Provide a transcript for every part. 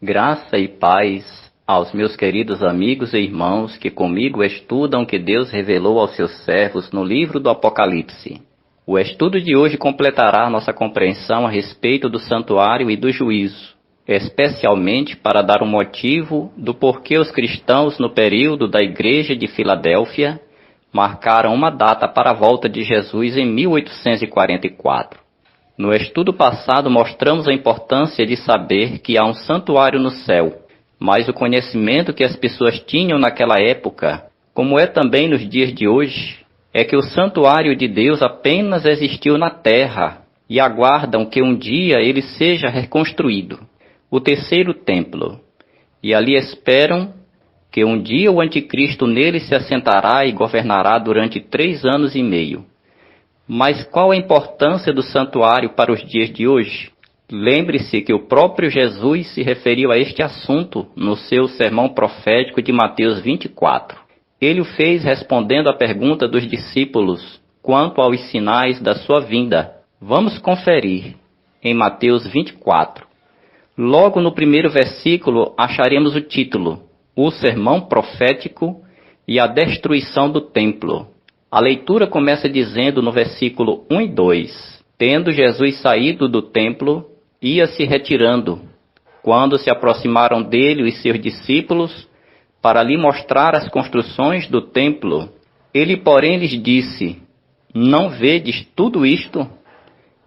Graça e paz aos meus queridos amigos e irmãos que comigo estudam o que Deus revelou aos seus servos no livro do Apocalipse. O estudo de hoje completará nossa compreensão a respeito do santuário e do juízo, especialmente para dar um motivo do porquê os cristãos no período da Igreja de Filadélfia marcaram uma data para a volta de Jesus em 1844. No estudo passado mostramos a importância de saber que há um santuário no céu, mas o conhecimento que as pessoas tinham naquela época, como é também nos dias de hoje, é que o santuário de Deus apenas existiu na terra e aguardam que um dia ele seja reconstruído, o terceiro templo, e ali esperam que um dia o anticristo nele se assentará e governará durante 3 anos e meio. Mas qual a importância do santuário para os dias de hoje? Lembre-se que o próprio Jesus se referiu a este assunto no seu sermão profético de Mateus 24. Ele o fez respondendo à pergunta dos discípulos quanto aos sinais da sua vinda. Vamos conferir em Mateus 24. Logo no primeiro versículo acharemos o título, o sermão profético e a destruição do templo. A leitura começa dizendo no versículo 1 e 2, tendo Jesus saído do templo, ia se retirando, quando se aproximaram dele os seus discípulos, para lhe mostrar as construções do templo. Ele, porém, lhes disse, não vedes tudo isto?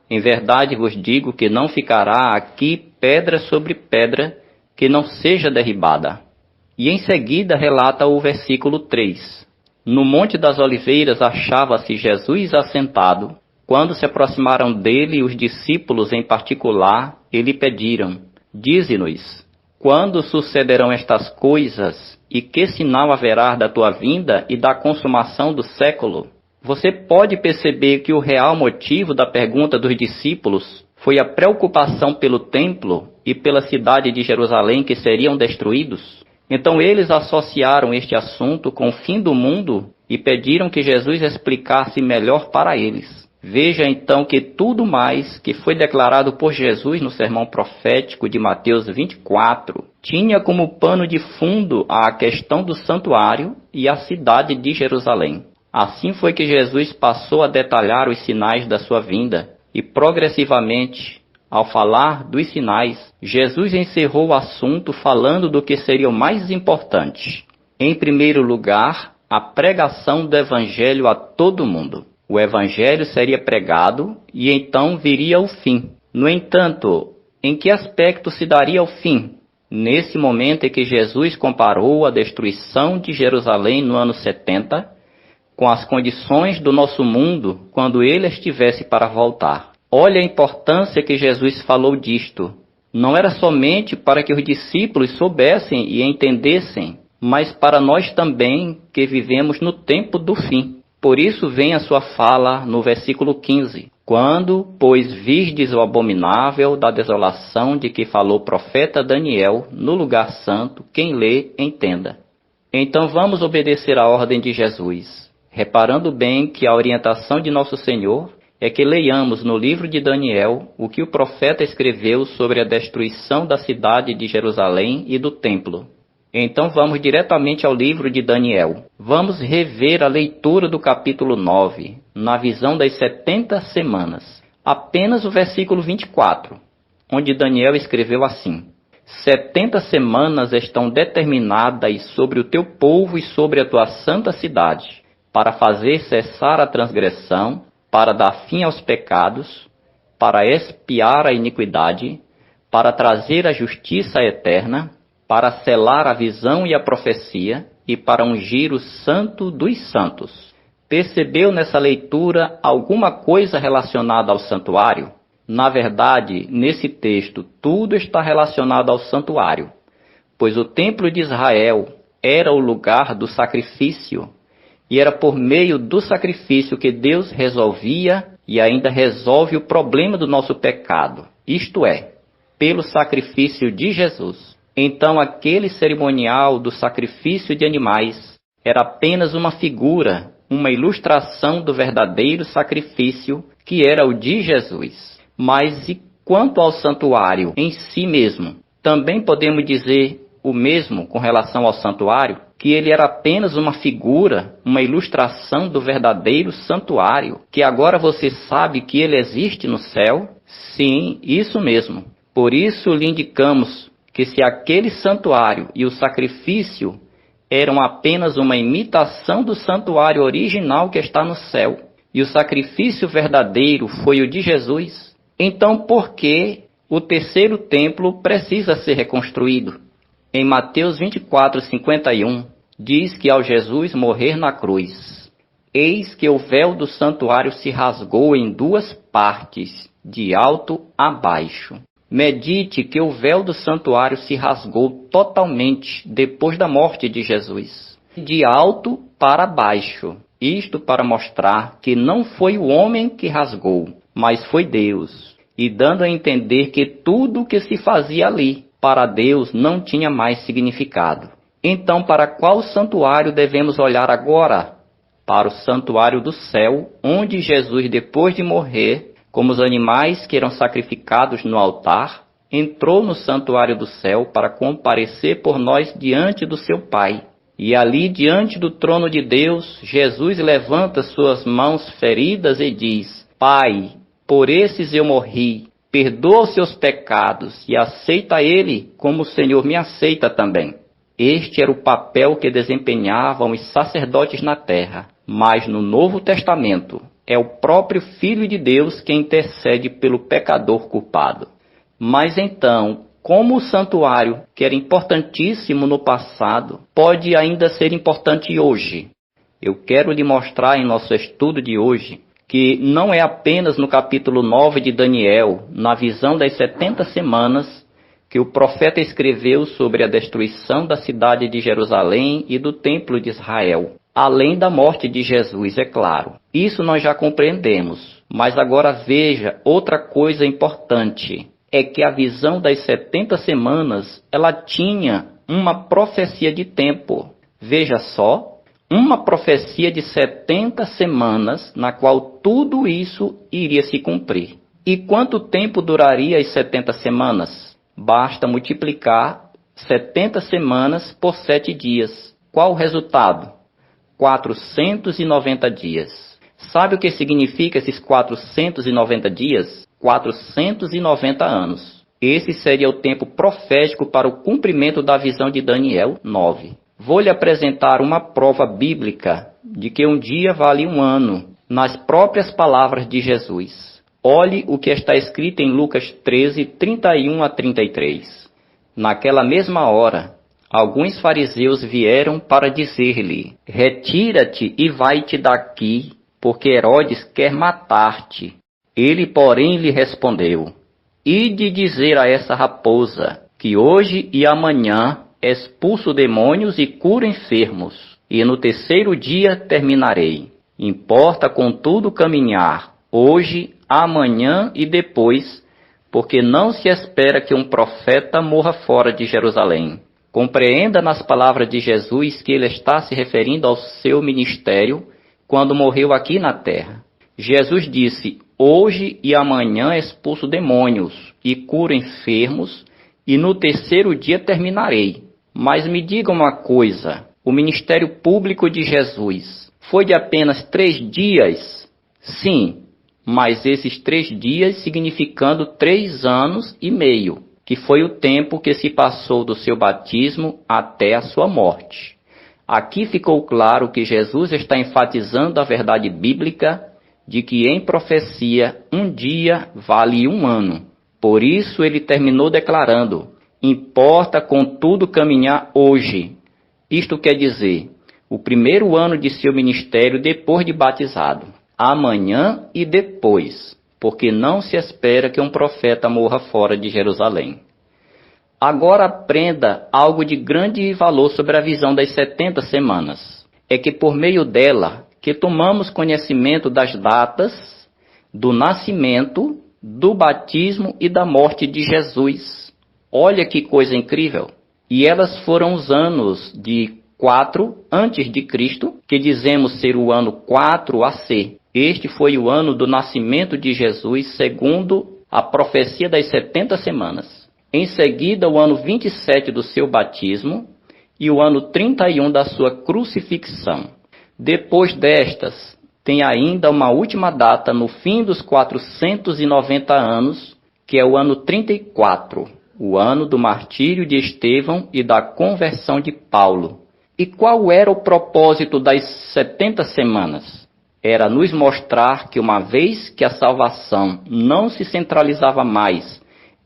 Em verdade vos digo que não ficará aqui pedra sobre pedra que não seja derribada. E em seguida relata o versículo 3. No Monte das Oliveiras achava-se Jesus assentado. Quando se aproximaram dele os discípulos em particular, e lhe pediram, dize-nos, quando sucederão estas coisas, e que sinal haverá da tua vinda e da consumação do século? Você pode perceber que o real motivo da pergunta dos discípulos foi a preocupação pelo templo e pela cidade de Jerusalém que seriam destruídos? Então eles associaram este assunto com o fim do mundo e pediram que Jesus explicasse melhor para eles. Veja então que tudo mais que foi declarado por Jesus no sermão profético de Mateus 24 tinha como pano de fundo a questão do santuário e a cidade de Jerusalém. Assim foi que Jesus passou a detalhar os sinais da sua vinda e progressivamente, ao falar dos sinais, Jesus encerrou o assunto falando do que seria o mais importante. Em primeiro lugar, a pregação do Evangelho a todo mundo. O Evangelho seria pregado e então viria o fim. No entanto, em que aspecto se daria o fim? Nesse momento em que Jesus comparou a destruição de Jerusalém no ano 70 com as condições do nosso mundo quando ele estivesse para voltar. Olha a importância que Jesus falou disto. Não era somente para que os discípulos soubessem e entendessem, mas para nós também que vivemos no tempo do fim. Por isso vem a sua fala no versículo 15. Quando, pois, virdes o abominável da desolação de que falou o profeta Daniel no lugar santo, quem lê, entenda. Então vamos obedecer à ordem de Jesus, reparando bem que a orientação de nosso Senhor é que leiamos no livro de Daniel o que o profeta escreveu sobre a destruição da cidade de Jerusalém e do templo. Então vamos diretamente ao livro de Daniel. Vamos rever a leitura do capítulo 9, na visão das 70 semanas. Apenas o versículo 24, onde Daniel escreveu assim: 70 semanas estão determinadas sobre o teu povo e sobre a tua santa cidade, para fazer cessar a transgressão, para dar fim aos pecados, para expiar a iniquidade, para trazer a justiça eterna, para selar a visão e a profecia, e para ungir o santo dos santos. Percebeu nessa leitura alguma coisa relacionada ao santuário? Na verdade, nesse texto, tudo está relacionado ao santuário, pois o templo de Israel era o lugar do sacrifício, e era por meio do sacrifício que Deus resolvia e ainda resolve o problema do nosso pecado, isto é, pelo sacrifício de Jesus. Então aquele cerimonial do sacrifício de animais era apenas uma figura, uma ilustração do verdadeiro sacrifício que era o de Jesus. Mas e quanto ao santuário em si mesmo? Também podemos dizer o mesmo com relação ao santuário, que ele era apenas uma figura, uma ilustração do verdadeiro santuário, que agora você sabe que ele existe no céu? Sim, isso mesmo. Por isso lhe indicamos que se aquele santuário e o sacrifício eram apenas uma imitação do santuário original que está no céu, e o sacrifício verdadeiro foi o de Jesus, então por que o terceiro templo precisa ser reconstruído? Em Mateus 24:51, diz que ao Jesus morrer na cruz, eis que o véu do santuário se rasgou em duas partes, de alto a baixo. Medite que o véu do santuário se rasgou totalmente depois da morte de Jesus, de alto para baixo. Isto para mostrar que não foi o homem que rasgou, mas foi Deus, e dando a entender que tudo o que se fazia ali, para Deus não tinha mais significado. Então, para qual santuário devemos olhar agora? Para o santuário do céu, onde Jesus, depois de morrer, como os animais que eram sacrificados no altar, entrou no santuário do céu para comparecer por nós diante do seu Pai. E ali, diante do trono de Deus, Jesus levanta suas mãos feridas e diz: Pai, por esses eu morri, perdoa os seus pecados e aceita ele como o Senhor me aceita também. Este era o papel que desempenhavam os sacerdotes na terra, mas no Novo Testamento, é o próprio Filho de Deus que intercede pelo pecador culpado. Mas então, como o santuário, que era importantíssimo no passado, pode ainda ser importante hoje? Eu quero lhe mostrar em nosso estudo de hoje que não é apenas no capítulo 9 de Daniel, na visão das 70 semanas, que o profeta escreveu sobre a destruição da cidade de Jerusalém e do templo de Israel. Além da morte de Jesus, é claro. Isso nós já compreendemos. Mas agora veja outra coisa importante. É que a visão das 70 semanas, ela tinha uma profecia de tempo. Veja só, uma profecia de 70 semanas, na qual tudo isso iria se cumprir. E quanto tempo duraria as 70 semanas? Basta multiplicar 70 semanas por 7 dias. Qual o resultado? 490 dias. Sabe o que significa esses 490 dias? 490 anos. Esse seria o tempo profético para o cumprimento da visão de Daniel 9. Vou lhe apresentar uma prova bíblica de que um dia vale um ano, nas próprias palavras de Jesus. Olhe o que está escrito em Lucas 13, 31 a 33. Naquela mesma hora, alguns fariseus vieram para dizer-lhe: Retira-te e vai-te daqui, porque Herodes quer matar-te. Ele, porém, lhe respondeu: Ide dizer a essa raposa que hoje e amanhã expulso demônios e curo enfermos, e no terceiro dia terminarei. Importa, contudo, caminhar hoje amanhã e depois, porque não se espera que um profeta morra fora de Jerusalém. Compreenda nas palavras de Jesus que ele está se referindo ao seu ministério quando morreu aqui na terra. Jesus disse: hoje e amanhã expulso demônios e curo enfermos, e no terceiro dia terminarei. Mas me diga uma coisa, o ministério público de Jesus foi de apenas 3 dias? Sim, mas esses 3 dias significando 3 anos e meio, que foi o tempo que se passou do seu batismo até a sua morte. Aqui ficou claro que Jesus está enfatizando a verdade bíblica de que em profecia um dia vale 1 ano. Por isso ele terminou declarando: importa contudo caminhar hoje. Isto quer dizer, o primeiro ano de seu ministério depois de batizado. Amanhã e depois, porque não se espera que um profeta morra fora de Jerusalém. Agora aprenda algo de grande valor sobre a visão das 70 semanas. É que por meio dela que tomamos conhecimento das datas do nascimento, do batismo e da morte de Jesus. Olha que coisa incrível! E elas foram os anos de 4 antes de Cristo, que dizemos ser o ano 4 AC. Este foi o ano do nascimento de Jesus, segundo a profecia das 70 semanas. Em seguida, o ano 27 do seu batismo e o ano 31 da sua crucifixão. Depois destas, tem ainda uma última data no fim dos 490 anos, que é o ano 34, o ano do martírio de Estevão e da conversão de Paulo. E qual era o propósito das 70 semanas? Era nos mostrar que uma vez que a salvação não se centralizava mais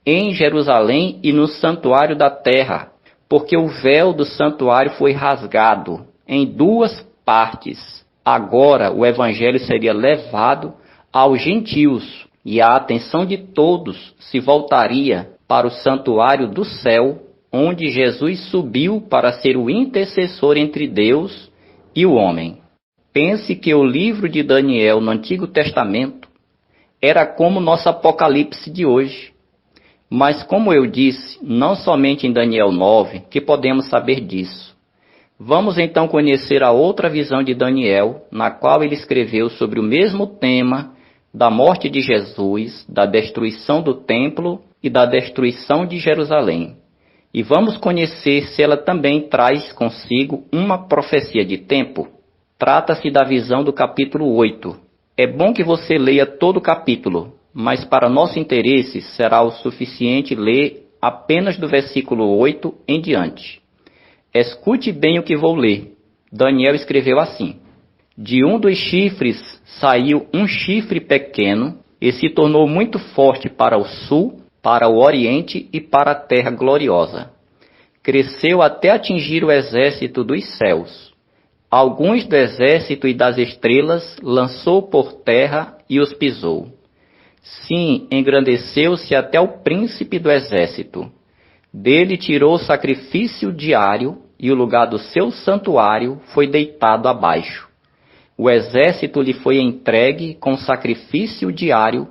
em Jerusalém e no santuário da terra, porque o véu do santuário foi rasgado em 2 partes. Agora o evangelho seria levado aos gentios e a atenção de todos se voltaria para o santuário do céu, onde Jesus subiu para ser o intercessor entre Deus e o homem. Pense que o livro de Daniel no Antigo Testamento era como nosso Apocalipse de hoje. Mas como eu disse, não somente em Daniel 9 que podemos saber disso. Vamos então conhecer a outra visão de Daniel, na qual ele escreveu sobre o mesmo tema da morte de Jesus, da destruição do templo e da destruição de Jerusalém. E vamos conhecer se ela também traz consigo uma profecia de tempo. Trata-se da visão do capítulo 8. É bom que você leia todo o capítulo, mas para nosso interesse será o suficiente ler apenas do versículo 8 em diante. Escute bem o que vou ler. Daniel escreveu assim: de um dos chifres saiu um chifre pequeno e se tornou muito forte para o sul, para o oriente e para a terra gloriosa. Cresceu até atingir o exército dos céus. Alguns do exército e das estrelas lançou por terra e os pisou. Sim, engrandeceu-se até o príncipe do exército. Dele tirou o sacrifício diário e o lugar do seu santuário foi deitado abaixo. O exército lhe foi entregue com sacrifício diário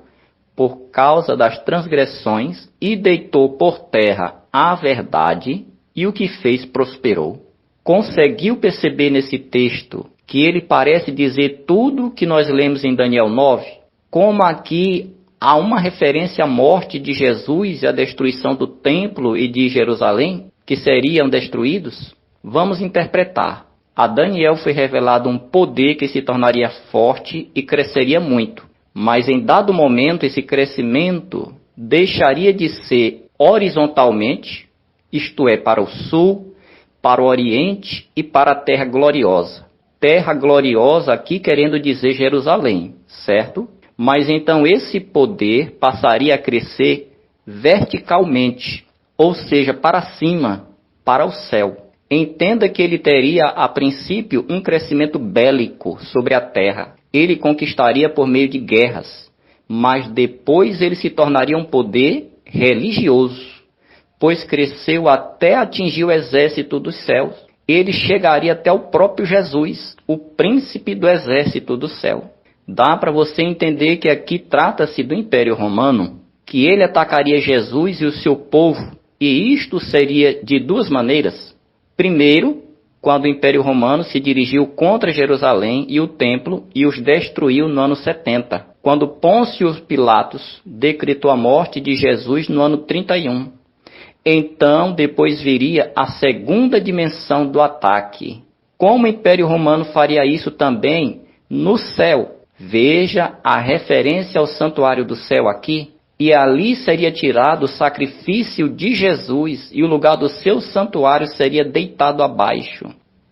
por causa das transgressões e deitou por terra a verdade e o que fez prosperou. Conseguiu perceber nesse texto que ele parece dizer tudo o que nós lemos em Daniel 9? Como aqui há uma referência à morte de Jesus e à destruição do templo e de Jerusalém, que seriam destruídos? Vamos interpretar. A Daniel foi revelado um poder que se tornaria forte e cresceria muito. Mas em dado momento esse crescimento deixaria de ser horizontalmente, isto é, para o sul, para o oriente e para a terra gloriosa. Terra gloriosa aqui querendo dizer Jerusalém, certo? Mas então esse poder passaria a crescer verticalmente, ou seja, para cima, para o céu. Entenda que ele teria, a princípio, um crescimento bélico sobre a terra. Ele conquistaria por meio de guerras, mas depois ele se tornaria um poder religioso, pois cresceu até atingir o exército dos céus. Ele chegaria até o próprio Jesus, o príncipe do exército do céu. Dá para você entender que aqui trata-se do Império Romano, que ele atacaria Jesus e o seu povo, e isto seria de duas maneiras. Primeiro, quando o Império Romano se dirigiu contra Jerusalém e o templo e os destruiu no ano 70, quando Pôncio Pilatos decretou a morte de Jesus no ano 31. Então, depois viria a segunda dimensão do ataque. Como o Império Romano faria isso também no céu? Veja a referência ao santuário do céu aqui. E ali seria tirado o sacrifício de Jesus e o lugar do seu santuário seria deitado abaixo.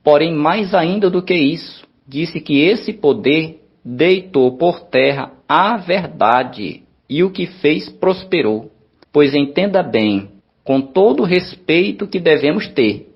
Porém, mais ainda do que isso, disse que esse poder deitou por terra a verdade e o que fez prosperou. Pois entenda bem, com todo o respeito que devemos ter,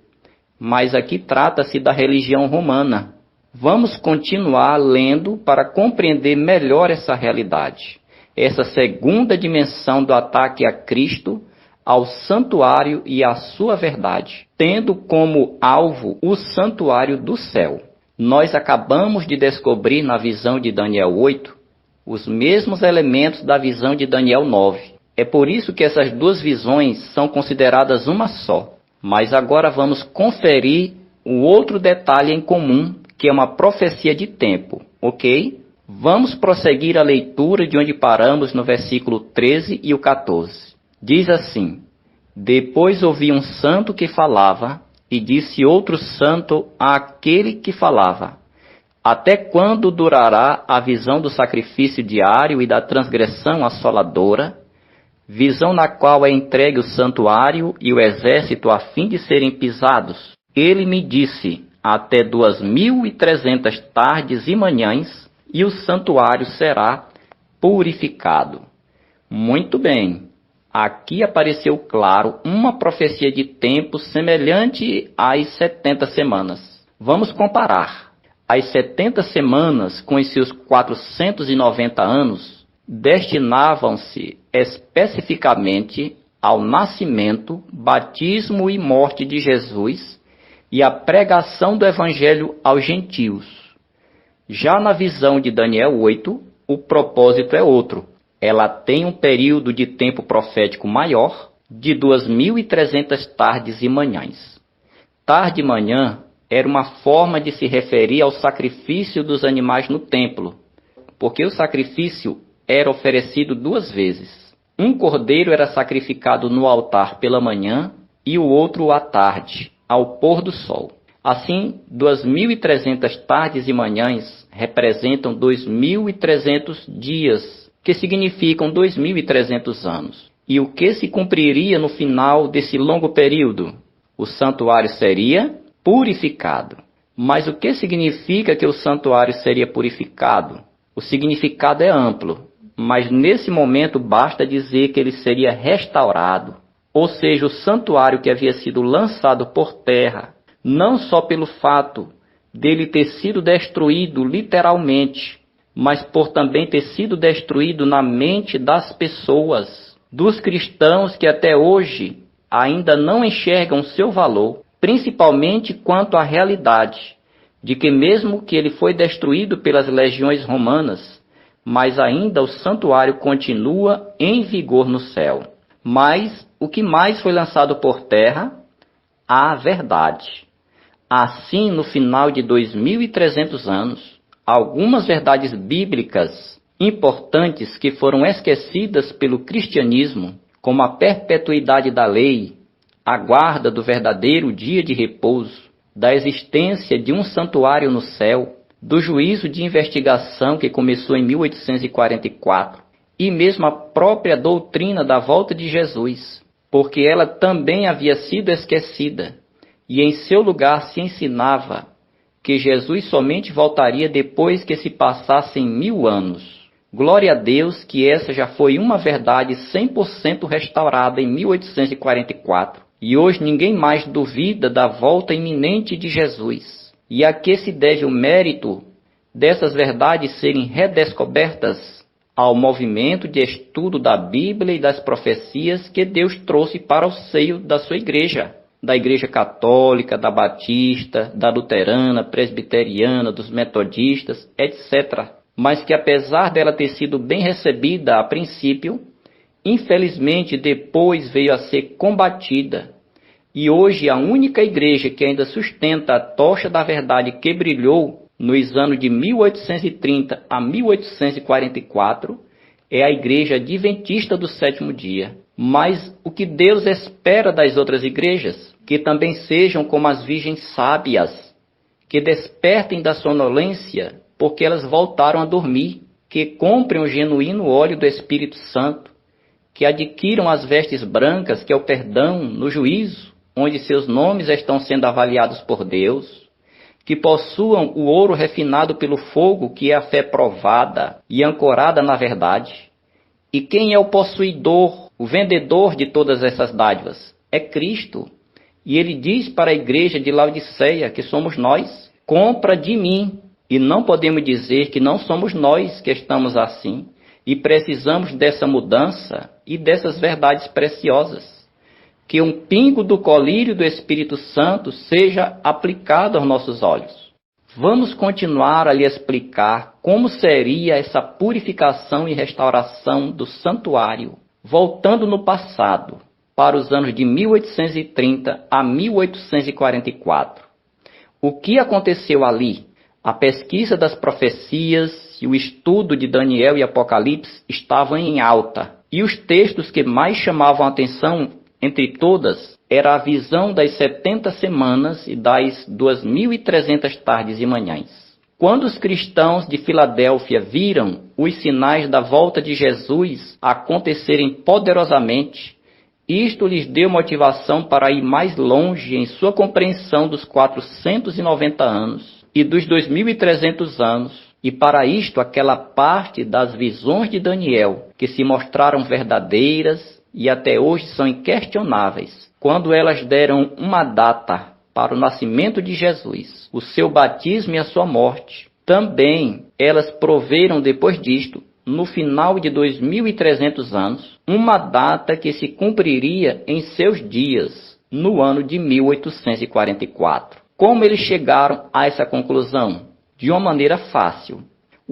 mas aqui trata-se da religião romana. Vamos continuar lendo para compreender melhor essa realidade, essa segunda dimensão do ataque a Cristo, ao santuário e à sua verdade, tendo como alvo o santuário do céu. Nós acabamos de descobrir na visão de Daniel 8 os mesmos elementos da visão de Daniel 9. É por isso que essas duas visões são consideradas uma só. Mas agora vamos conferir o outro detalhe em comum, que é uma profecia de tempo, ok? Vamos prosseguir a leitura de onde paramos no versículo 13 e o 14. Diz assim: Depois ouvi um santo que falava, e disse outro santo àquele que falava: Até quando durará a visão do sacrifício diário e da transgressão assoladora, visão na qual é entregue o santuário e o exército a fim de serem pisados? Ele me disse: Até 2.300 tardes e manhãs, e o santuário será purificado. Muito bem, aqui apareceu claro uma profecia de tempo semelhante às 70 semanas. Vamos comparar. As 70 semanas, com os seus 490 anos, destinavam-se especificamente ao nascimento, batismo e morte de Jesus e a pregação do Evangelho aos gentios. Já na visão de Daniel 8, o propósito é outro. Ela tem um período de tempo profético maior, de 2.300 tardes e manhãs. Tarde e manhã era uma forma de se referir ao sacrifício dos animais no templo, porque o sacrifício era oferecido duas vezes. Um cordeiro era sacrificado no altar pela manhã e o outro à tarde, ao pôr do sol. Assim, 2.300 tardes e manhãs representam 2.300 dias, que significam 2.300 anos. E o que se cumpriria no final desse longo período? O santuário seria purificado. Mas o que significa que o santuário seria purificado? O significado é amplo, mas nesse momento basta dizer que ele seria restaurado. Ou seja, o santuário que havia sido lançado por terra, não só pelo fato dele ter sido destruído literalmente, mas por também ter sido destruído na mente das pessoas, dos cristãos que até hoje ainda não enxergam seu valor, principalmente quanto à realidade de que mesmo que ele foi destruído pelas legiões romanas, mas ainda o santuário continua em vigor no céu. Mas o que mais foi lançado por terra? A verdade. Assim, no final de 2.300 anos, algumas verdades bíblicas importantes que foram esquecidas pelo cristianismo, como a perpetuidade da lei, a guarda do verdadeiro dia de repouso, da existência de um santuário no céu, do juízo de investigação que começou em 1844, e mesmo a própria doutrina da volta de Jesus, porque ela também havia sido esquecida, e em seu lugar se ensinava que Jesus somente voltaria depois que se passassem 1000 anos. Glória a Deus que essa já foi uma verdade 100% restaurada em 1844. E hoje ninguém mais duvida da volta iminente de Jesus. E a que se deve o mérito dessas verdades serem redescobertas? Ao movimento de estudo da Bíblia e das profecias que Deus trouxe para o seio da sua igreja. Da igreja católica, da batista, da luterana, presbiteriana, dos metodistas, etc. mas que apesar dela ter sido bem recebida a princípio, infelizmente depois veio a ser combatida. E hoje a única igreja que ainda sustenta a tocha da verdade que brilhou nos anos de 1830 a 1844 é a Igreja Adventista do Sétimo Dia. Mas o que Deus espera das outras igrejas? Que também sejam como as virgens sábias, que despertem da sonolência, porque elas voltaram a dormir, que comprem o genuíno óleo do Espírito Santo, que adquiram as vestes brancas, que é o perdão no juízo, onde seus nomes estão sendo avaliados por Deus, que possuam o ouro refinado pelo fogo, que é a fé provada e ancorada na verdade. E quem é o possuidor, o vendedor de todas essas dádivas? É Cristo. E ele diz para a igreja de Laodiceia que somos nós: compra de mim. E não podemos dizer que não somos nós que estamos assim. E precisamos dessa mudança e dessas verdades preciosas. Que um pingo do colírio do Espírito Santo seja aplicado aos nossos olhos. Vamos continuar a lhe explicar como seria essa purificação e restauração do santuário, voltando no passado, para os anos de 1830 a 1844. O que aconteceu ali? A pesquisa das profecias e o estudo de Daniel e Apocalipse estavam em alta, e os textos que mais chamavam a atenção entre todas, era a visão das 70 semanas e das 2.300 tardes e manhãs. Quando os cristãos de Filadélfia viram os sinais da volta de Jesus acontecerem poderosamente, isto lhes deu motivação para ir mais longe em sua compreensão dos 490 anos e dos 2.300 anos, e para isto aquela parte das visões de Daniel, que se mostraram verdadeiras e até hoje são inquestionáveis, quando elas deram uma data para o nascimento de Jesus, o seu batismo e a sua morte. Também elas proveram depois disto, no final de 2.300 anos, uma data que se cumpriria em seus dias, no ano de 1844. Como eles chegaram a essa conclusão? De uma maneira fácil.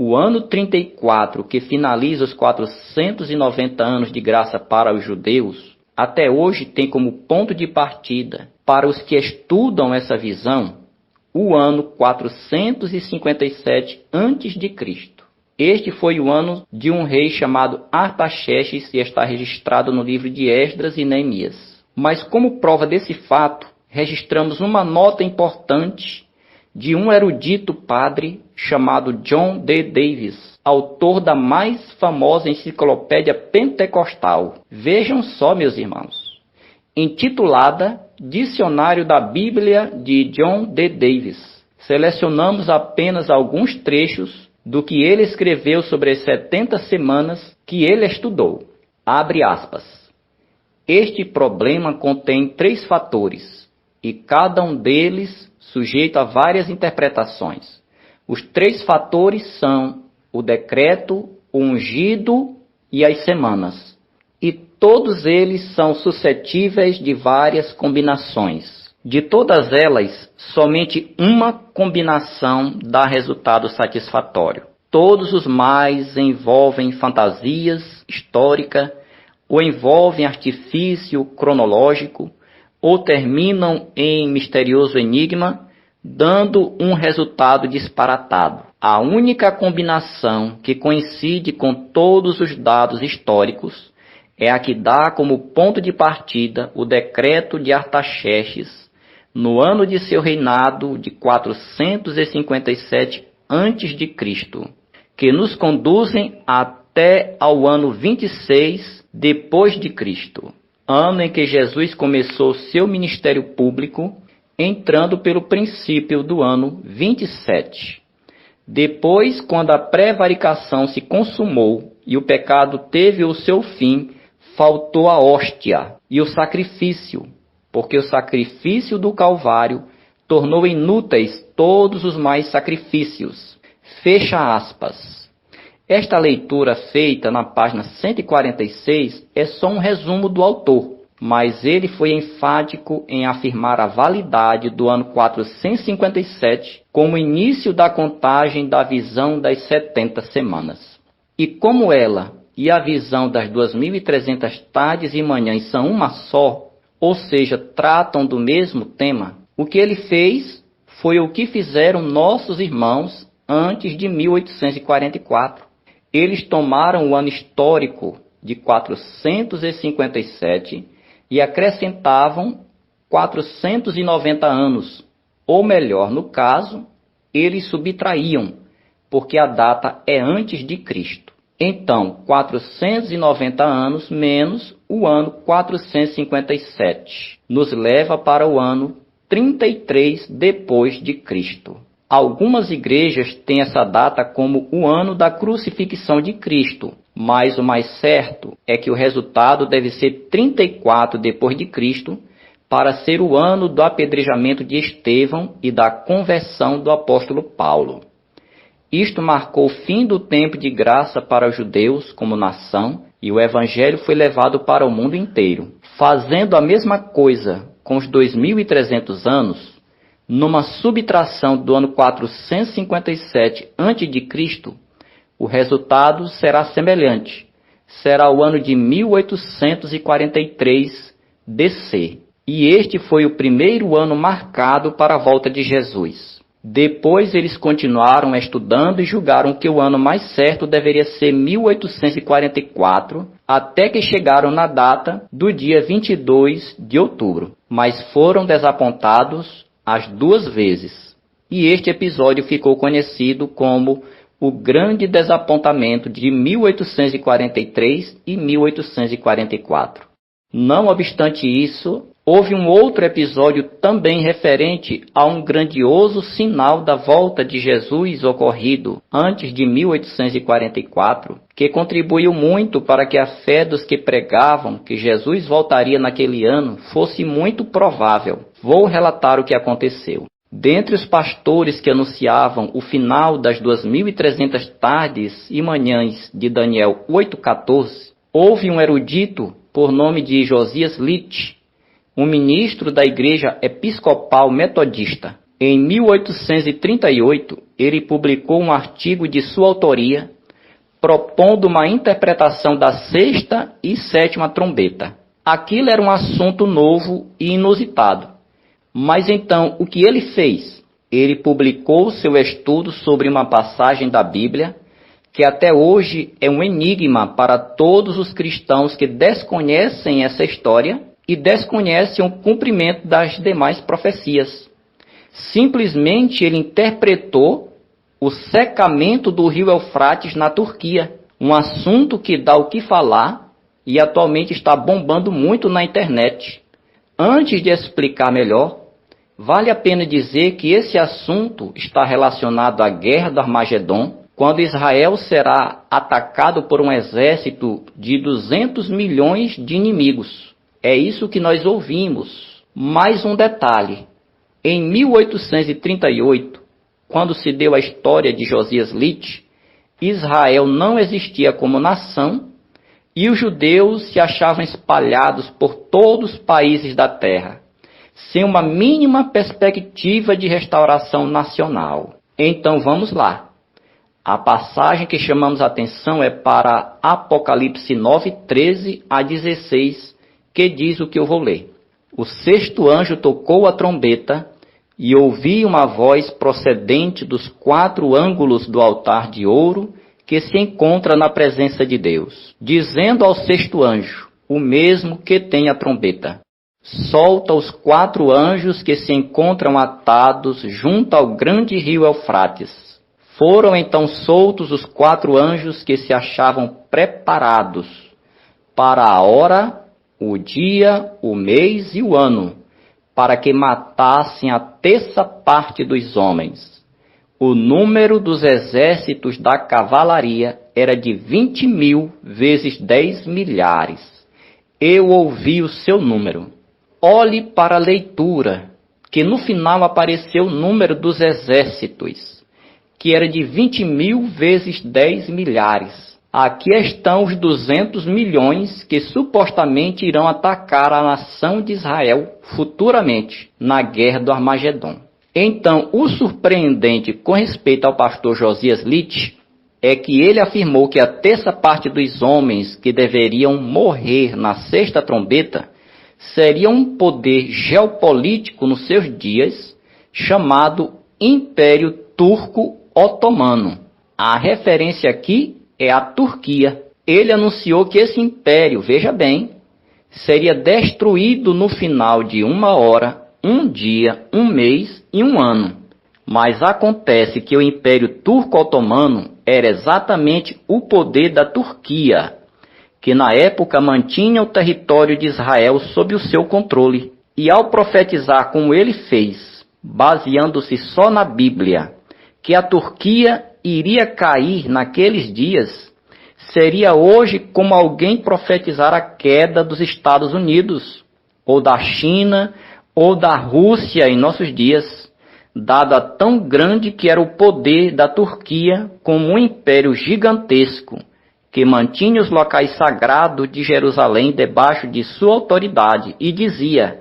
O ano 34, que finaliza os 490 anos de graça para os judeus, até hoje tem como ponto de partida, para os que estudam essa visão, o ano 457 a.C. Este foi o ano de um rei chamado Artaxerxes e está registrado no livro de Esdras e Neemias. Mas como prova desse fato, registramos uma nota importante de um erudito padre chamado John D. Davis, autor da mais famosa enciclopédia pentecostal. Vejam só, meus irmãos, intitulada Dicionário da Bíblia de John D. Davis. Selecionamos apenas alguns trechos do que ele escreveu sobre as 70 semanas que ele estudou. Abre aspas. Este problema contém 3 fatores, e cada um deles sujeito a várias interpretações. Os 3 fatores são o decreto, o ungido e as semanas. E todos eles são suscetíveis de várias combinações. De todas elas, somente uma combinação dá resultado satisfatório. Todos os mais envolvem fantasias históricas, ou envolvem artifício cronológico, ou terminam em misterioso enigma, dando um resultado disparatado. A única combinação que coincide com todos os dados históricos é a que dá como ponto de partida o decreto de Artaxerxes, no ano de seu reinado de 457 a.C., que nos conduzem até ao ano 26 depois de Cristo, ano em que Jesus começou seu ministério público, entrando pelo princípio do ano 27. Depois, quando a prevaricação se consumou e o pecado teve o seu fim, faltou a hóstia e o sacrifício, porque o sacrifício do Calvário tornou inúteis todos os mais sacrifícios. Fecha aspas. Esta leitura feita na página 146 é só um resumo do autor. mas ele foi enfático em afirmar a validade do ano 457 como início da contagem da visão das 70 semanas. E como ela e a visão das 2.300 tardes e manhãs são uma só, ou seja, tratam do mesmo tema, o que ele fez foi o que fizeram nossos irmãos antes de 1844. Eles tomaram o ano histórico de 457 e acrescentavam 490 anos, ou melhor, no caso, eles subtraíam, porque a data é antes de Cristo. Então, 490 anos menos o ano 457 nos leva para o ano 33 depois de Cristo. Algumas igrejas têm essa data como o ano da crucifixão de Cristo, mas o mais certo é que o resultado deve ser 34 depois de Cristo, para ser o ano do apedrejamento de Estevão e da conversão do apóstolo Paulo. Isto marcou o fim do tempo de graça para os judeus como nação, e o evangelho foi levado para o mundo inteiro. Fazendo a mesma coisa com os 2.300 anos, numa subtração do ano 457 a.C., o resultado será semelhante. Será o ano de 1843 DC. E este foi o primeiro ano marcado para a volta de Jesus. Depois eles continuaram estudando e julgaram que o ano mais certo deveria ser 1844, até que chegaram na data do dia 22 de outubro. Mas foram desapontados as duas vezes. E este episódio ficou conhecido como o Grande Desapontamento de 1843 e 1844. Não obstante isso, houve um outro episódio também referente a um grandioso sinal da volta de Jesus ocorrido antes de 1844, que contribuiu muito para que a fé dos que pregavam que Jesus voltaria naquele ano fosse muito provável. Vou relatar o que aconteceu. Dentre os pastores que anunciavam o final das 2.300 tardes e manhãs de Daniel 8,14, houve um erudito por nome de Josias Litt, um ministro da Igreja Episcopal Metodista. Em 1838, ele publicou um artigo de sua autoria, propondo uma interpretação da sexta e sétima trombeta. Aquilo era um assunto novo e inusitado. Mas então, o que ele fez? Ele publicou seu estudo sobre uma passagem da Bíblia, que até hoje é um enigma para todos os cristãos que desconhecem essa história e desconhecem o cumprimento das demais profecias. Simplesmente ele interpretou o secamento do rio Eufrates na Turquia, um assunto que dá o que falar e atualmente está bombando muito na internet. Antes de explicar melhor, vale a pena dizer que esse assunto está relacionado à Guerra do Armagedon, quando Israel será atacado por um exército de 200 milhões de inimigos. É isso que nós ouvimos. Mais um detalhe. Em 1838, quando se deu a história de Josias Litt, Israel não existia como nação e os judeus se achavam espalhados por todos os países da terra, sem uma mínima perspectiva de restauração nacional. Então vamos lá. A passagem que chamamos a atenção é para Apocalipse 9, 13 a 16, que diz o que eu vou ler. O sexto anjo tocou a trombeta e ouvi uma voz procedente dos 4 ângulos do altar de ouro que se encontra na presença de Deus, dizendo ao sexto anjo, o mesmo que tem a trombeta: solta os 4 anjos que se encontram atados junto ao grande rio Eufrates. Foram então soltos os 4 anjos que se achavam preparados para a hora, o dia, o mês e o ano, para que matassem a terça parte dos homens. O número dos exércitos da cavalaria era de 20.000 vezes 10 milhares. Eu ouvi o seu número. Olhe para a leitura, que no final apareceu o número dos exércitos, que era de 20.000 vezes 10 milhares. Aqui estão os 200 milhões que supostamente irão atacar a nação de Israel futuramente, na guerra do Armagedon. Então, o surpreendente com respeito ao pastor Josias Litt é que ele afirmou que a terça parte dos homens que deveriam morrer na sexta trombeta seria um poder geopolítico nos seus dias, chamado Império Turco Otomano. A referência aqui é a Turquia. Ele anunciou que esse império, veja bem, seria destruído no final de 1 hora, 1 dia, 1 mês e 1 ano. Mas acontece que o Império Turco-Otomano era exatamente o poder da Turquia, que na época mantinha o território de Israel sob o seu controle. E ao profetizar como ele fez, baseando-se só na Bíblia, que a Turquia iria cair naqueles dias, seria hoje como alguém profetizar a queda dos Estados Unidos, ou da China, ou da Rússia em nossos dias, dada tão grande que era o poder da Turquia como um império gigantesco, que mantinha os locais sagrados de Jerusalém debaixo de sua autoridade, e dizia: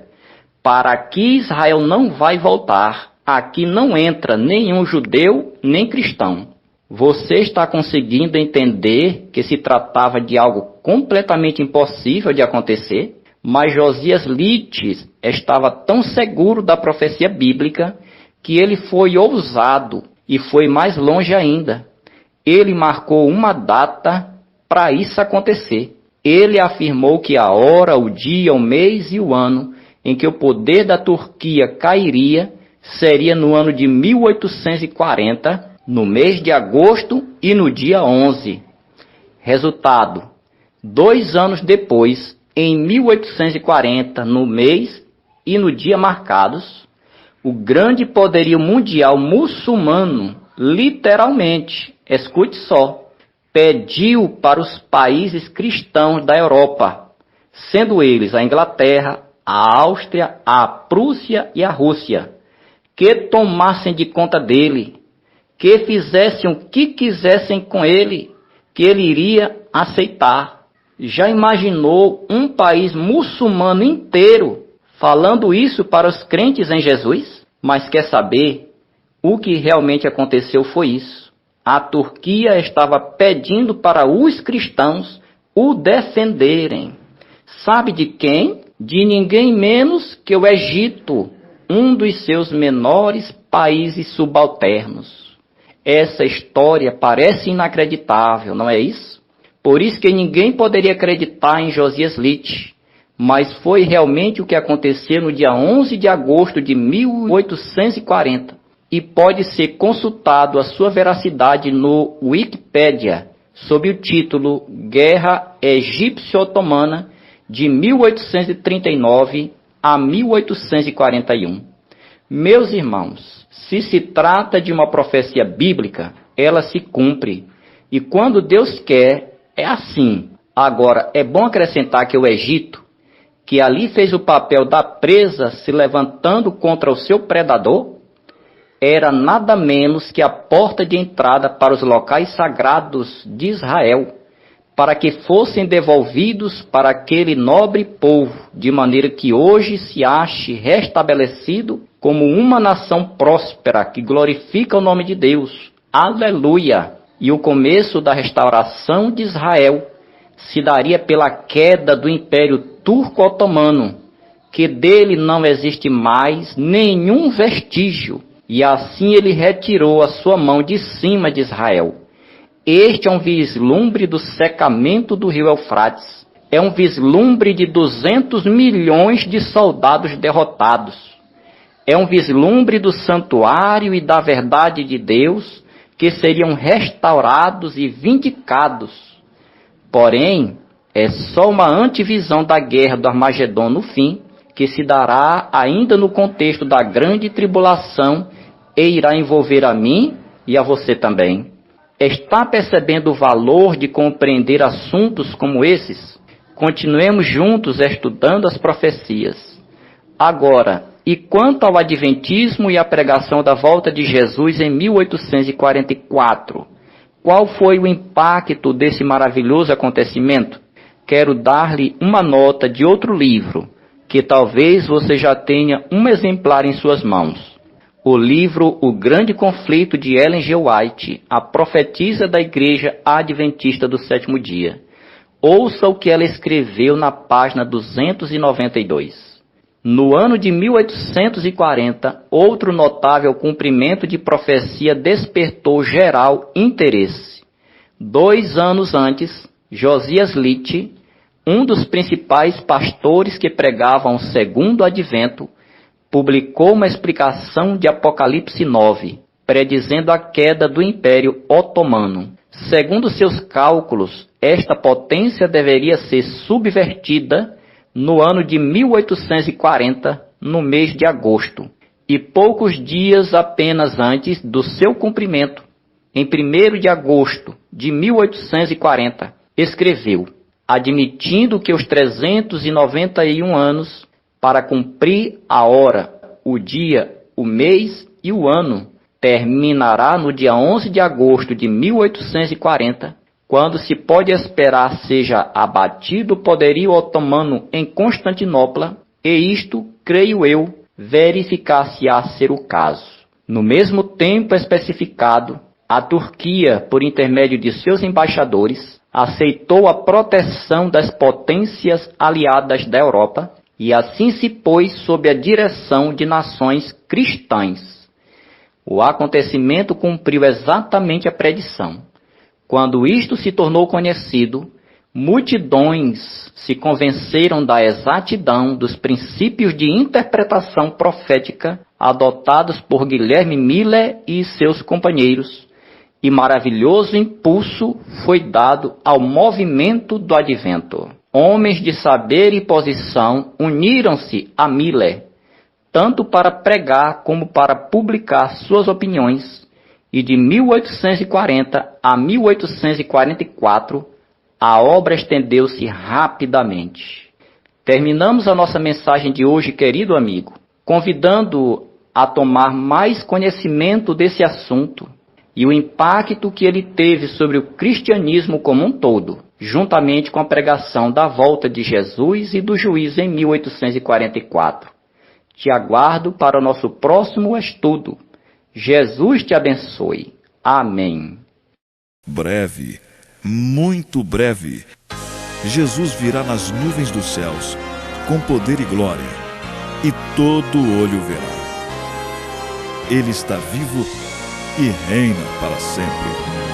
para aqui Israel não vai voltar, aqui não entra nenhum judeu nem cristão. Você está conseguindo entender que se tratava de algo completamente impossível de acontecer? Mas Josias Litt estava tão seguro da profecia bíblica que ele foi ousado e foi mais longe ainda. Ele marcou uma data para isso acontecer. Ele afirmou que a hora, o dia, o mês e o ano em que o poder da Turquia cairia seria no ano de 1840, no mês de agosto e no dia 11. Resultado: 2 anos depois, em 1840, no mês e no dia marcados, o grande poderio mundial muçulmano, literalmente, escute só, pediu para os países cristãos da Europa, sendo eles a Inglaterra, a Áustria, a Prússia e a Rússia, que tomassem de conta dele, que fizessem o que quisessem com ele, que ele iria aceitar. Já imaginou um país muçulmano inteiro falando isso para os crentes em Jesus? Mas quer saber? O que realmente aconteceu foi isso. A Turquia estava pedindo para os cristãos o defenderem. Sabe de quem? De ninguém menos que o Egito, um dos seus menores países subalternos. Essa história parece inacreditável, não é isso? Por isso que ninguém poderia acreditar em Josias Litt, mas foi realmente o que aconteceu no dia 11 de agosto de 1840, e pode ser consultado a sua veracidade no Wikipédia, sob o título Guerra Egípcio-Otomana de 1839 a 1841. Meus irmãos, se trata de uma profecia bíblica, ela se cumpre. E quando Deus quer, é assim. Agora, é bom acrescentar que o Egito, que ali fez o papel da presa se levantando contra o seu predador, era nada menos que a porta de entrada para os locais sagrados de Israel, para que fossem devolvidos para aquele nobre povo, de maneira que hoje se ache restabelecido como uma nação próspera que glorifica o nome de Deus. Aleluia! E o começo da restauração de Israel se daria pela queda do Império Turco-Otomano, que dele não existe mais nenhum vestígio, e assim ele retirou a sua mão de cima de Israel. Este é um vislumbre do secamento do rio Eufrates. É um vislumbre de 200 milhões de soldados derrotados. É um vislumbre do santuário e da verdade de Deus, que seriam restaurados e vindicados. Porém, é só uma antevisão da guerra do Armagedon no fim, que se dará ainda no contexto da grande tribulação e irá envolver a mim e a você também. Está percebendo o valor de compreender assuntos como esses? Continuemos juntos estudando as profecias. Agora, e quanto ao Adventismo e à pregação da volta de Jesus em 1844, qual foi o impacto desse maravilhoso acontecimento? Quero dar-lhe uma nota de outro livro, que talvez você já tenha um exemplar em suas mãos. O livro O Grande Conflito de Ellen G. White, a profetisa da Igreja Adventista do Sétimo Dia. Ouça o que ela escreveu na página 292. No ano de 1840, outro notável cumprimento de profecia despertou geral interesse. 2 anos antes, Josias Litch, um dos principais pastores que pregavam o segundo advento, publicou uma explicação de Apocalipse 9, predizendo a queda do Império Otomano. Segundo seus cálculos, esta potência deveria ser subvertida no ano de 1840, no mês de agosto, e poucos dias apenas antes do seu cumprimento, em 1º de agosto de 1840, escreveu: admitindo que os 391 anos para cumprir a hora, o dia, o mês e o ano terminará no dia 11 de agosto de 1840, quando se pode esperar seja abatido o poderio otomano em Constantinopla, e isto, creio eu, verificar-se-á ser o caso. No mesmo tempo especificado, a Turquia, por intermédio de seus embaixadores, aceitou a proteção das potências aliadas da Europa e assim se pôs sob a direção de nações cristãs. O acontecimento cumpriu exatamente a predição. Quando isto se tornou conhecido, multidões se convenceram da exatidão dos princípios de interpretação profética adotados por Guilherme Miller e seus companheiros, e maravilhoso impulso foi dado ao movimento do advento. Homens de saber e posição uniram-se a Miller, tanto para pregar como para publicar suas opiniões, e de 1840 a 1844, a obra estendeu-se rapidamente. Terminamos a nossa mensagem de hoje, querido amigo, convidando-o a tomar mais conhecimento desse assunto e o impacto que ele teve sobre o cristianismo como um todo, juntamente com a pregação da volta de Jesus e do juízo em 1844. Te aguardo para o nosso próximo estudo. Jesus te abençoe. Amém. Breve, muito breve, Jesus virá nas nuvens dos céus, com poder e glória, e todo olho verá. Ele está vivo e reina para sempre.